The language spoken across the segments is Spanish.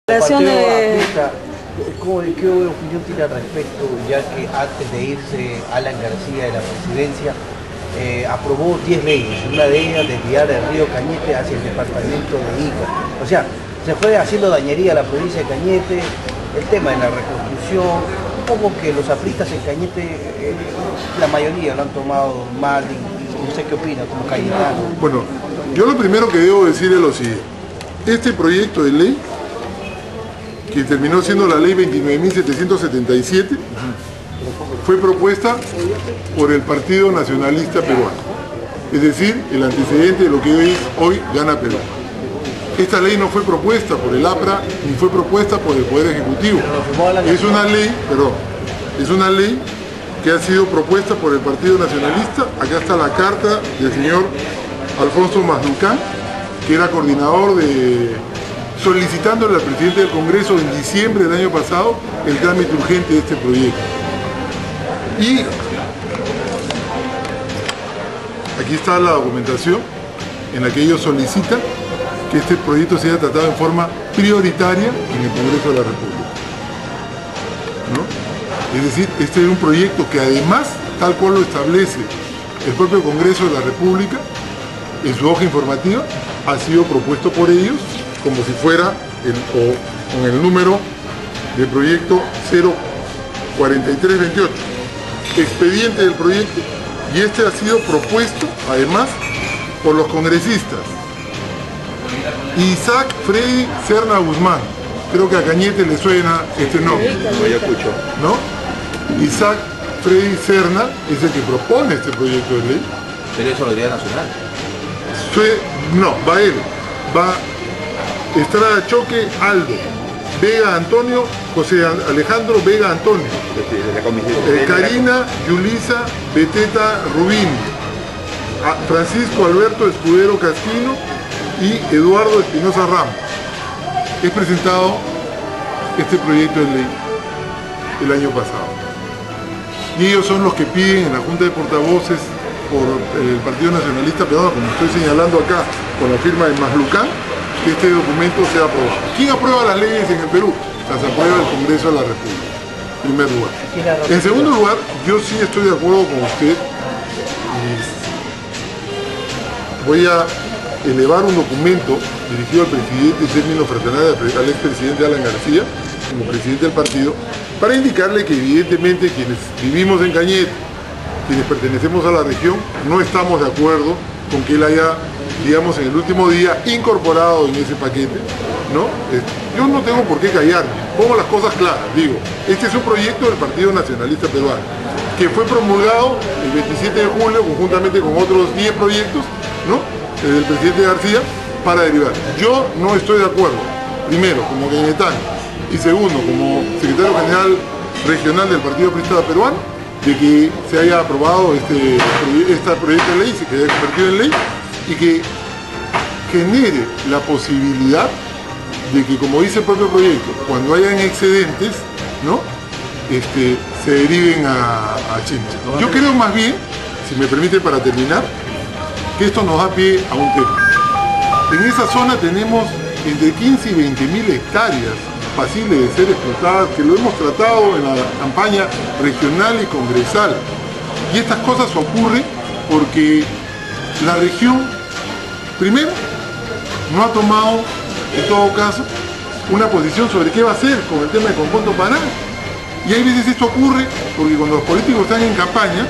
¿Qué opinión tiene al respecto, ya que antes de irse Alan García de la presidencia aprobó 10 leyes, una de ellas desviar el río Cañete hacia el departamento de Ica? O sea, se fue haciendo dañería a la provincia de Cañete, el tema de la reconstrucción, un poco que los apristas en Cañete, la mayoría lo han tomado mal, y no sé qué opina, como Cayetano. Bueno, yo lo primero que debo decir es lo siguiente: este proyecto de ley, que terminó siendo la ley 29.777, fue propuesta por el Partido Nacionalista Peruano, es decir, el antecedente de lo que hoy Gana Perú. Esta ley no fue propuesta por el APRA ni fue propuesta por el Poder Ejecutivo. Es una ley que ha sido propuesta por el Partido Nacionalista. Acá está la carta del señor Alfonso Maslucán, que era coordinador solicitándole al presidente del Congreso en diciembre del año pasado el trámite urgente de este proyecto. Y aquí está la documentación en la que ellos solicitan que este proyecto sea tratado en forma prioritaria en el Congreso de la República, ¿no? Es decir, este es un proyecto que además, tal cual lo establece el propio Congreso de la República en su hoja informativa, ha sido propuesto por ellos como si fuera con el número de proyecto 04328, expediente del proyecto, y este ha sido propuesto además por los congresistas Isaac Freddy Serna Guzmán. Creo que a Cañete le suena este nombre, ¿no? Isaac Freddy Serna es el que propone este proyecto de ley. Pero eso lo diría Nacional. No, va él, va Estrada Choque Aldo, Vega Antonio, José Alejandro Vega Antonio, Karina Yulisa Beteta Rubín, Francisco Alberto Escudero Casquino y Eduardo Espinosa Ramos. He presentado este proyecto de ley el año pasado y ellos son los que piden en la Junta de Portavoces por el Partido Nacionalista Peruano, como estoy señalando acá con la firma de Maslucán, que este documento sea aprobado. ¿Quién aprueba las leyes en el Perú? Las aprueba el Congreso de la República, en primer lugar. En segundo lugar, yo sí estoy de acuerdo con usted y voy a elevar un documento dirigido al presidente en términos fraternales, al expresidente Alan García, como presidente del partido, para indicarle que evidentemente quienes vivimos en Cañete, quienes pertenecemos a la región, no estamos de acuerdo con que él haya, digamos, en el último día incorporado en ese paquete, ¿no? Yo no tengo por qué callarme, pongo las cosas claras, digo, este es un proyecto del Partido Nacionalista Peruano, que fue promulgado el 27 de julio conjuntamente con otros 10 proyectos, ¿no?, del presidente García, para derivar. Yo no estoy de acuerdo, primero, como cañetano, y segundo, como secretario general regional del Partido Aprista Peruano, de que se haya aprobado este proyecto de ley, se haya convertido en ley, y que genere la posibilidad de que, como dice el propio proyecto, cuando hayan excedentes, ¿no?, se deriven a Chincha. Yo creo más bien, si me permite para terminar, que esto nos da pie a un tema. En esa zona tenemos entre 15 y 20.000 hectáreas pasibles de ser explotadas, que lo hemos tratado en la campaña regional y congresal. Y estas cosas ocurren porque la región, primero, no ha tomado, en todo caso, una posición sobre qué va a hacer con el tema de Conjunto Paraná. Y hay veces esto ocurre porque cuando los políticos están en campaña,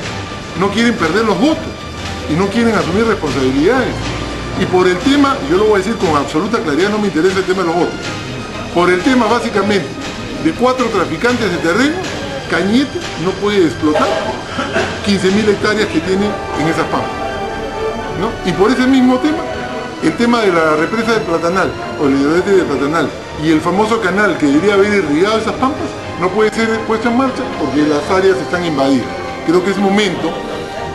no quieren perder los votos y no quieren asumir responsabilidades. Y por el tema, yo lo voy a decir con absoluta claridad, no me interesa el tema de los votos. Por el tema, básicamente, de 4 traficantes de terreno, Cañete no puede explotar 15.000 hectáreas que tiene en esas pampas, ¿no? Y por ese mismo tema, el tema de la represa del Platanal, o el hidroeste del Platanal, y el famoso canal que debería haber irrigado esas pampas, no puede ser puesto en marcha porque las áreas están invadidas. Creo que es momento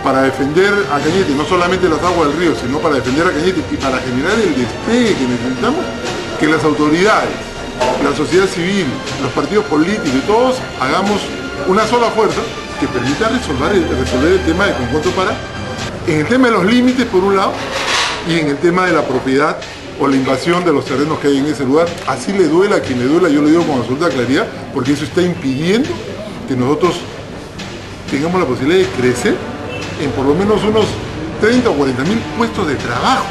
para defender a Cañete, no solamente las aguas del río, sino para defender a Cañete y para generar el despegue que necesitamos, que las autoridades, la sociedad civil, los partidos políticos y todos hagamos una sola fuerza que permita resolver el tema de Conjunto Paraná, en el tema de los límites por un lado y en el tema de la propiedad o la invasión de los terrenos que hay en ese lugar. Así le duela a quien le duela, yo lo digo con absoluta claridad, porque eso está impidiendo que nosotros tengamos la posibilidad de crecer en por lo menos unos 30 o 40 mil puestos de trabajo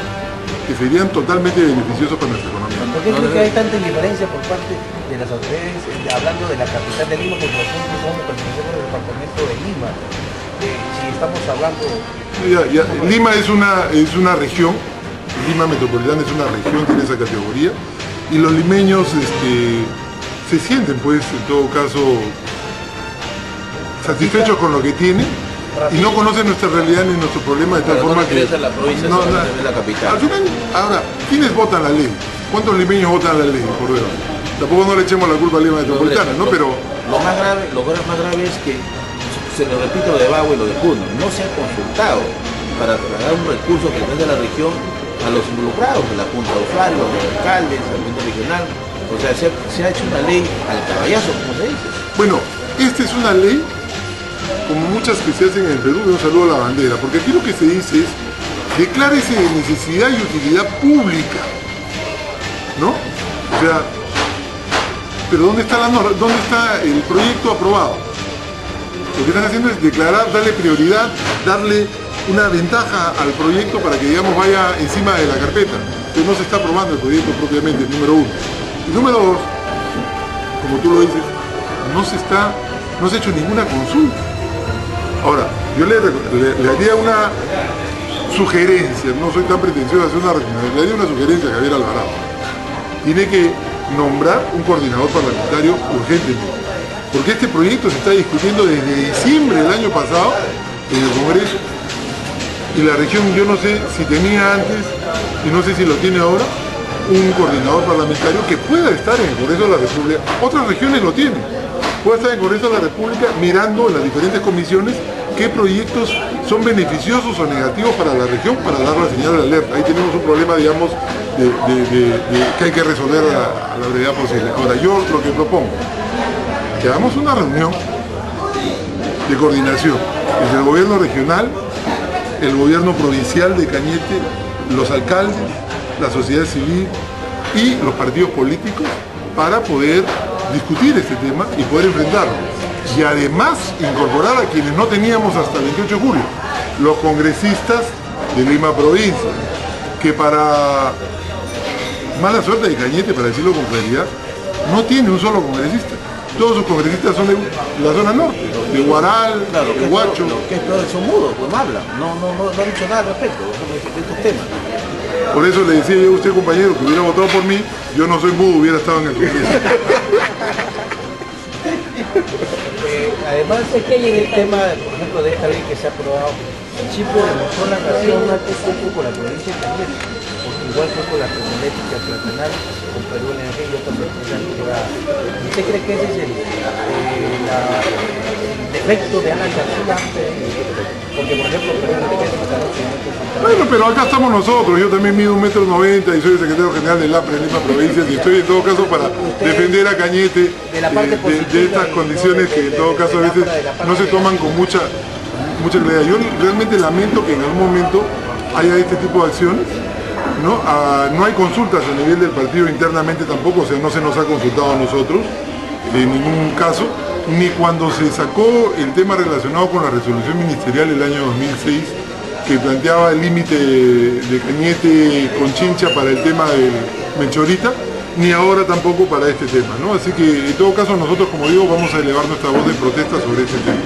que serían totalmente beneficiosos para nuestra economía. ¿Por qué creo que hay tanta indiferencia por parte de las autoridades, hablando de la capital de Lima, porque nosotros somos pertenecemos al departamento de Lima? Si estamos hablando... Lima es una región, Lima metropolitana es una región, tiene esa categoría, y los limeños se sienten, pues, en todo caso, satisfechos con lo que tienen, y no conocen nuestra realidad ni nuestro problema de tal forma que... la provincia, no, la capital. Al final, ahora, ¿quiénes votan la ley? ¿Cuántos limeños votan la ley, por Dios? Tampoco no le echemos la culpa a Lima metropolitana, ¿no? Pero... Lo más grave es que, se lo repito, lo de Bagua y lo de Puno, no se ha consultado para trasladar un recurso que depende de la región a los involucrados, de la Junta de Usuarios, a los alcaldes, al Parlamento regional. O sea, se ha hecho una ley al caballazo, como se dice. Bueno, esta es una ley como muchas que se hacen en el Perú, y un saludo a la bandera, porque aquí lo que se dice es, declárese de necesidad y utilidad pública, ¿no? O sea, pero ¿dónde está el proyecto aprobado? Lo que están haciendo es declarar, darle prioridad, darle una ventaja al proyecto para que, digamos, vaya encima de la carpeta. Entonces no se está aprobando el proyecto propiamente, el número uno. Y número dos, como tú lo dices, no se ha hecho ninguna consulta. Ahora, yo le haría una sugerencia, no soy tan pretencioso de hacer una recomendación, le haría una sugerencia a Javier Alvarado. Tiene que nombrar un coordinador parlamentario urgentemente, porque este proyecto se está discutiendo desde diciembre del año pasado en el Congreso, y la región, yo no sé si tenía antes, y no sé si lo tiene ahora, un coordinador parlamentario que pueda estar en el Congreso de la República. Otras regiones lo tienen. Puede estar en el Congreso de la República mirando en las diferentes comisiones qué proyectos son beneficiosos o negativos para la región, para dar la señal de alerta. Ahí tenemos un problema, digamos, que hay que resolver a la brevedad posible. Ahora, yo lo que propongo, que hagamos una reunión de coordinación entre el gobierno regional, el gobierno provincial de Cañete, los alcaldes, la sociedad civil y los partidos políticos para poder discutir este tema y poder enfrentarlo. Y además incorporar a quienes no teníamos hasta el 28 de julio, los congresistas de Lima provincia, que para mala suerte de Cañete, para decirlo con claridad, no tiene un solo congresista. Todos sus congresistas son de la zona norte, de Huaral, claro, de Huacho. Lo que es peor, son mudos, pues no hablan, no han dicho nada al respecto de estos temas. Por eso le decía yo a usted, compañero, que hubiera votado por mí, yo no soy mudo, hubiera estado en el Congreso. Además es que hay en el tema, por ejemplo, de esta ley que se ha aprobado, Chipre demostró la razón un poco la provincia de Cañete, porque igual fue con la termoeléctrica platanal, con Perú Energía y otras empresas privadas. ¿Usted cree que ese es el defecto de Alan García? Porque, por ejemplo, Perú Energía está... Bueno, pero acá estamos nosotros, yo también mido 1,90 m y soy el secretario general del APRE en Lima provincia, y estoy en todo caso para defender a Cañete de estas condiciones que en todo caso a veces no se toman con mucha claridad. Yo realmente lamento que en algún momento haya este tipo de acciones, ¿no? No hay consultas a nivel del partido internamente tampoco, o sea, no se nos ha consultado a nosotros en ningún caso, ni cuando se sacó el tema relacionado con la resolución ministerial del año 2006, que planteaba el límite de Cañete con Chincha para el tema del Melchorita, ni ahora tampoco para este tema, ¿no? Así que en todo caso nosotros, como digo, vamos a elevar nuestra voz de protesta sobre este tema.